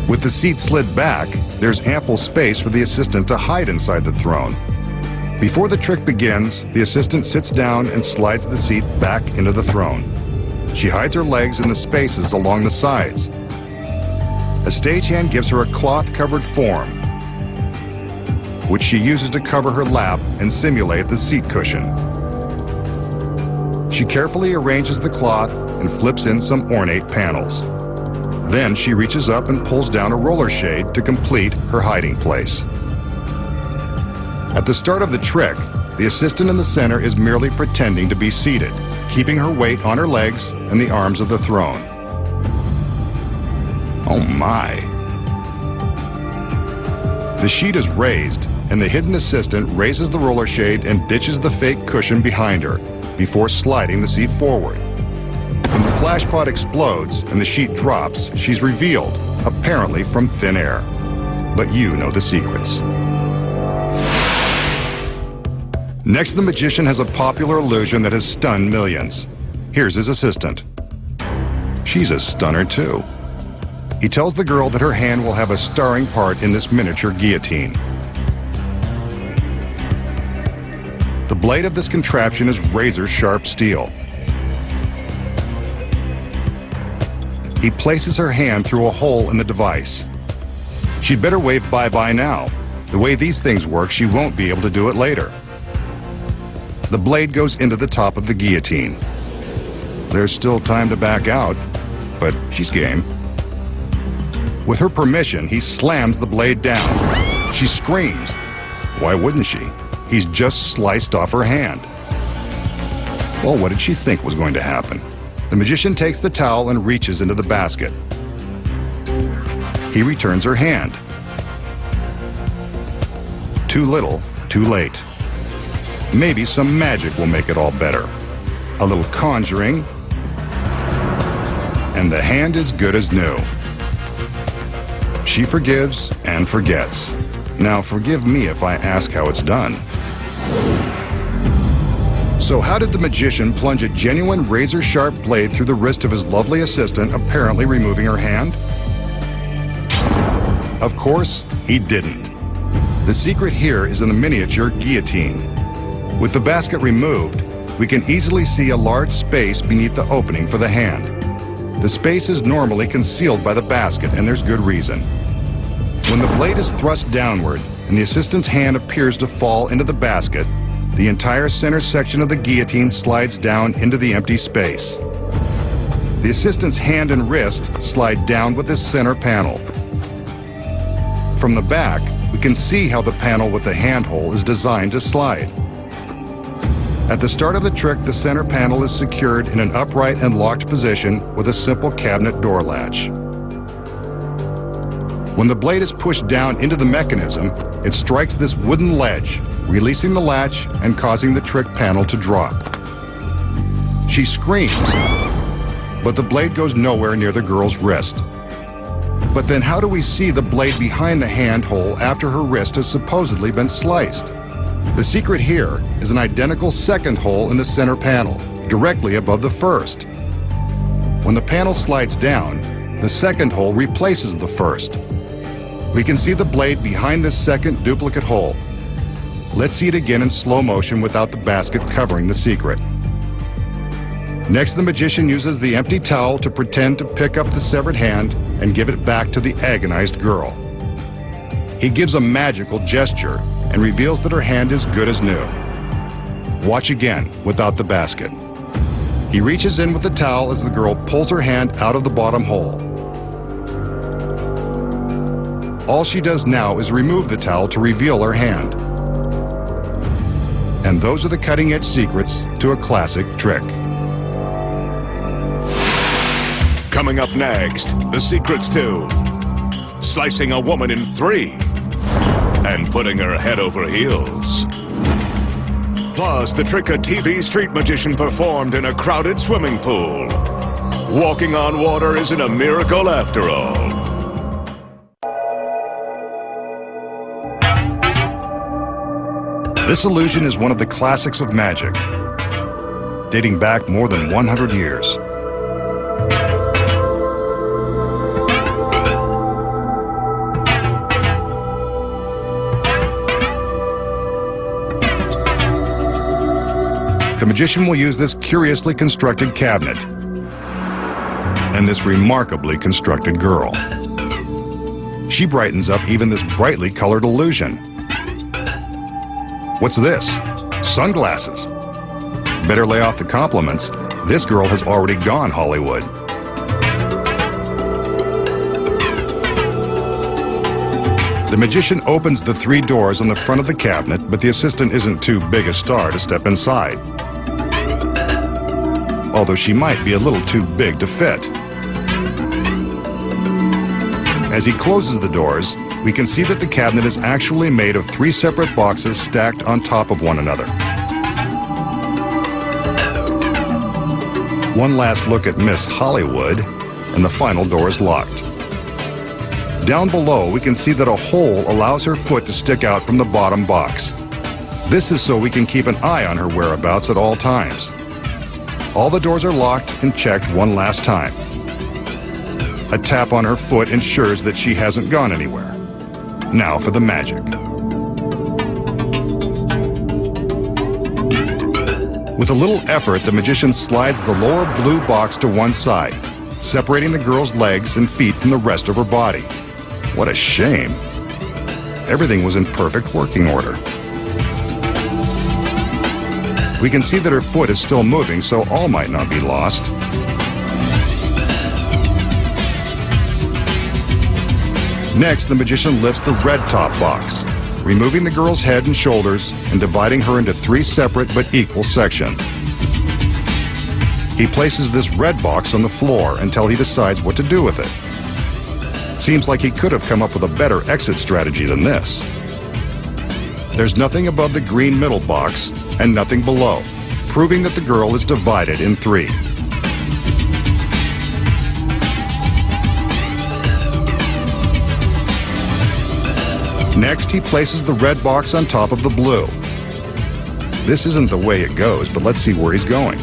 With the seat slid back, there's ample space for the assistant to hide inside the throne. Before the trick begins, the assistant sits down and slides the seat back into the throne. She hides her legs in the spaces along the sides. A stagehand gives her a cloth-covered form, which she uses to cover her lap and simulate the seat cushion. She carefully arranges the cloth and flips in some ornate panels. Then she reaches up and pulls down a roller shade to complete her hiding place. At the start of the trick, the assistant in the center is merely pretending to be seated, keeping her weight on her legs and the arms of the throne. Oh my! The sheet is raised, and the hidden assistant raises the roller shade and ditches the fake cushion behind her before sliding the seat forward. When the flash pod explodes and the sheet drops, she's revealed, apparently from thin air. But you know the secrets. Next, the magician has a popular illusion that has stunned millions. Here's his assistant. She's a stunner too. He tells the girl that her hand will have a starring part in this miniature guillotine. The blade of this contraption is razor-sharp steel. He places her hand through a hole in the device. She'd better wave bye-bye now. The way these things work, she won't be able to do it later. The blade goes into the top of the guillotine. There's still time to back out, but she's game. With her permission, he slams the blade down. She screams. Why wouldn't she? He's just sliced off her hand. Well, what did she think was going to happen? The magician takes the towel and reaches into the basket. He returns her hand. Too little, too late. Maybe some magic will make it all better. A little conjuring, and the hand is good as new. She forgives and forgets. Now forgive me if I ask how it's done. So how did the magician plunge a genuine razor-sharp blade through the wrist of his lovely assistant, apparently removing her hand? Of course, he didn't. The secret here is in the miniature guillotine. With the basket removed, we can easily see a large space beneath the opening for the hand. The space is normally concealed by the basket, and there's good reason. When the blade is thrust downward and the assistant's hand appears to fall into the basket, the entire center section of the guillotine slides down into the empty space. The assistant's hand and wrist slide down with this center panel. From the back, we can see how the panel with the handhole is designed to slide. At the start of the trick, the center panel is secured in an upright and locked position with a simple cabinet door latch. When the blade is pushed down into the mechanism, it strikes this wooden ledge, releasing the latch and causing the trick panel to drop. She screams, but the blade goes nowhere near the girl's wrist. But then how do we see the blade behind the handhole after her wrist has supposedly been sliced? The secret here is an identical second hole in the center panel, directly above the first. When the panel slides down, the second hole replaces the first. We can see the blade behind this second duplicate hole. Let's see it again in slow motion without the basket covering the secret. Next, the magician uses the empty towel to pretend to pick up the severed hand and give it back to the agonized girl. He gives a magical gesture and reveals that her hand is good as new. Watch again without the basket. He reaches in with the towel as the girl pulls her hand out of the bottom hole. All she does now is remove the towel to reveal her hand. And those are the cutting-edge secrets to a classic trick. Coming up next, the secrets to slicing a woman in three and putting her head over heels. Plus, the trick a TV street magician performed in a crowded swimming pool. Walking on water isn't a miracle after all. This illusion is one of the classics of magic, dating back more than 100 years. the magician will use this curiously constructed cabinet and this remarkably constructed girl. She brightens up even this brightly colored illusion. What's this? Sunglasses. Better lay off the compliments. This girl has already gone Hollywood. The magician opens the 3 doors on the front of the cabinet, but the assistant isn't too big a star to step inside. Although she might be a little too big to fit. As he closes the doors, we can see that the cabinet is actually made of 3 separate boxes stacked on top of one another. One last look at Miss Hollywood, and the final door is locked. Down below, we can see that a hole allows her foot to stick out from the bottom box. This is so we can keep an eye on her whereabouts at all times. All the doors are locked and checked one last time. A tap on her foot ensures that she hasn't gone anywhere. Now for the magic. With a little effort, the magician slides the lower blue box to one side, separating the girl's legs and feet from the rest of her body. What a shame. Everything was in perfect working order. We can see that her foot is still moving, so all might not be lost. Next, the magician lifts the red top box, removing the girl's head and shoulders and dividing her into 3 separate but equal sections. He places this red box on the floor until he decides what to do with it. Seems like he could have come up with a better exit strategy than this. There's nothing above the green middle box and nothing below, proving that the girl is divided in 3. Next, he places the red box on top of the blue. This isn't the way it goes, but let's see where he's going.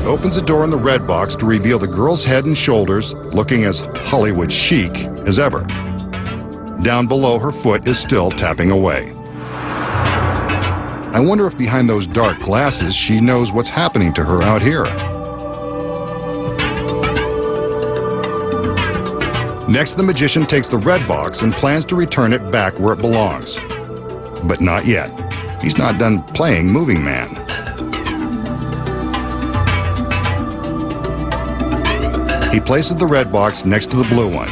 Opens a door in the red box to reveal the girl's head and shoulders, looking as Hollywood chic as ever. Down below, her foot is still tapping away. I wonder if behind those dark glasses she knows what's happening to her out here. Next, the magician takes the red box and plans to return it back where it belongs. But not yet. He's not done playing Moving Man. He places the red box next to the blue one.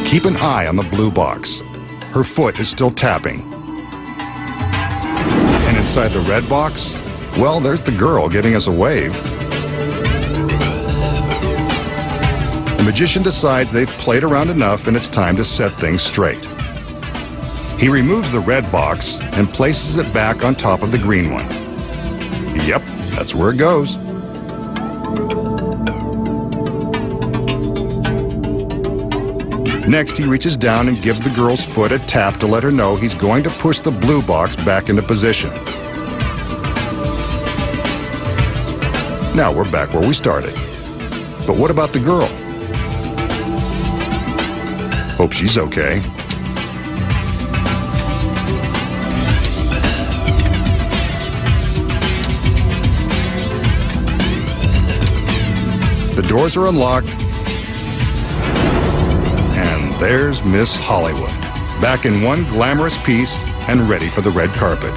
Keep an eye on the blue box. Her foot is still tapping. And inside the red box, well, there's the girl giving us a wave. The magician decides they've played around enough and it's time to set things straight. He removes the red box and places it back on top of the green one. Yep, that's where it goes. Next, he reaches down and gives the girl's foot a tap to let her know he's going to push the blue box back into position. Now we're back where we started. But what about the girl? Hope she's okay. The doors are unlocked, and there's Miss Hollywood, back in one glamorous piece and ready for the red carpet.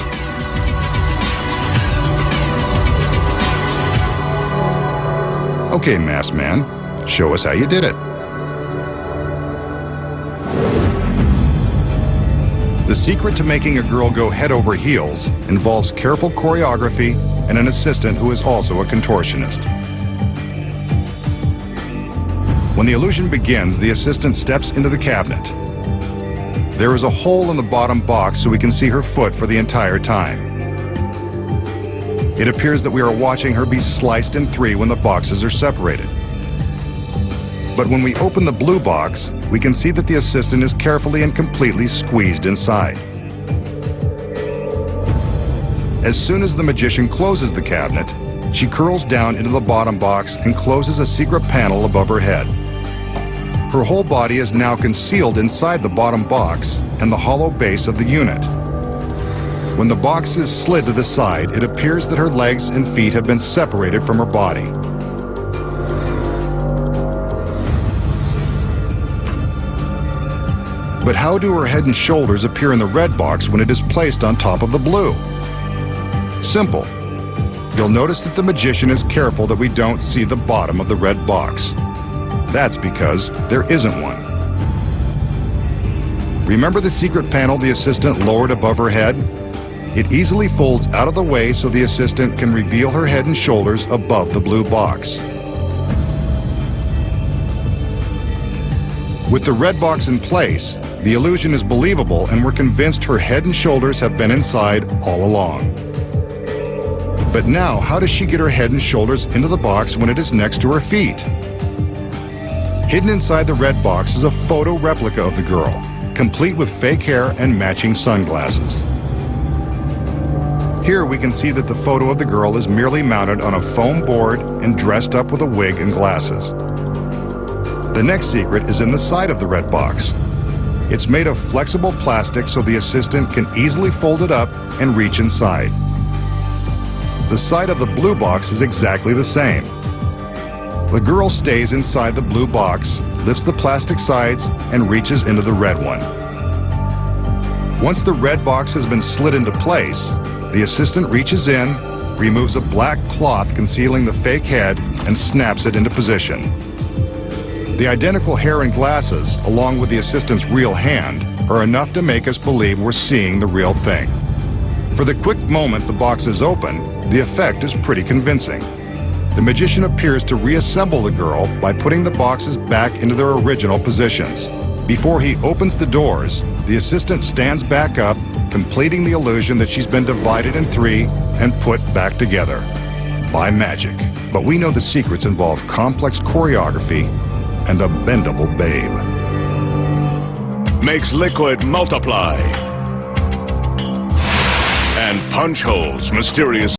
Okay, masked man, show us how you did it. The secret to making a girl go head over heels involves careful choreography and an assistant who is also a contortionist. When the illusion begins, the assistant steps into the cabinet. There is a hole in the bottom box so we can see her foot for the entire time. It appears that we are watching her be sliced in 3 when the boxes are separated. But when we open the blue box, we can see that the assistant is carefully and completely squeezed inside. As soon as the magician closes the cabinet, she curls down into the bottom box and closes a secret panel above her head. Her whole body is now concealed inside the bottom box and the hollow base of the unit. When the box is slid to the side, it appears that her legs and feet have been separated from her body. But how do her head and shoulders appear in the red box when it is placed on top of the blue? Simple. You'll notice that the magician is careful that we don't see the bottom of the red box. That's because there isn't one. Remember the secret panel the assistant lowered above her head? It easily folds out of the way so the assistant can reveal her head and shoulders above the blue box. With the red box in place, the illusion is believable and we're convinced her head and shoulders have been inside all along. But now, how does she get her head and shoulders into the box when it is next to her feet? Hidden inside the red box is a photo replica of the girl, complete with fake hair and matching sunglasses. Here we can see that the photo of the girl is merely mounted on a foam board and dressed up with a wig and glasses. The next secret is in the side of the red box. It's made of flexible plastic so the assistant can easily fold it up and reach inside. The side of the blue box is exactly the same. The girl stays inside the blue box, lifts the plastic sides, and reaches into the red one. Once the red box has been slid into place, the assistant reaches in, removes a black cloth concealing the fake head, and snaps it into position. The identical hair and glasses, along with the assistant's real hand, are enough to make us believe we're seeing the real thing. For the quick moment the box is open, the effect is pretty convincing. The magician appears to reassemble the girl by putting the boxes back into their original positions. Before he opens the doors, the assistant stands back up, completing the illusion that she's been divided in three and put back together by magic. But we know the secrets involve complex choreography and a bendable babe. Makes liquid multiply. And punch holes mysterious.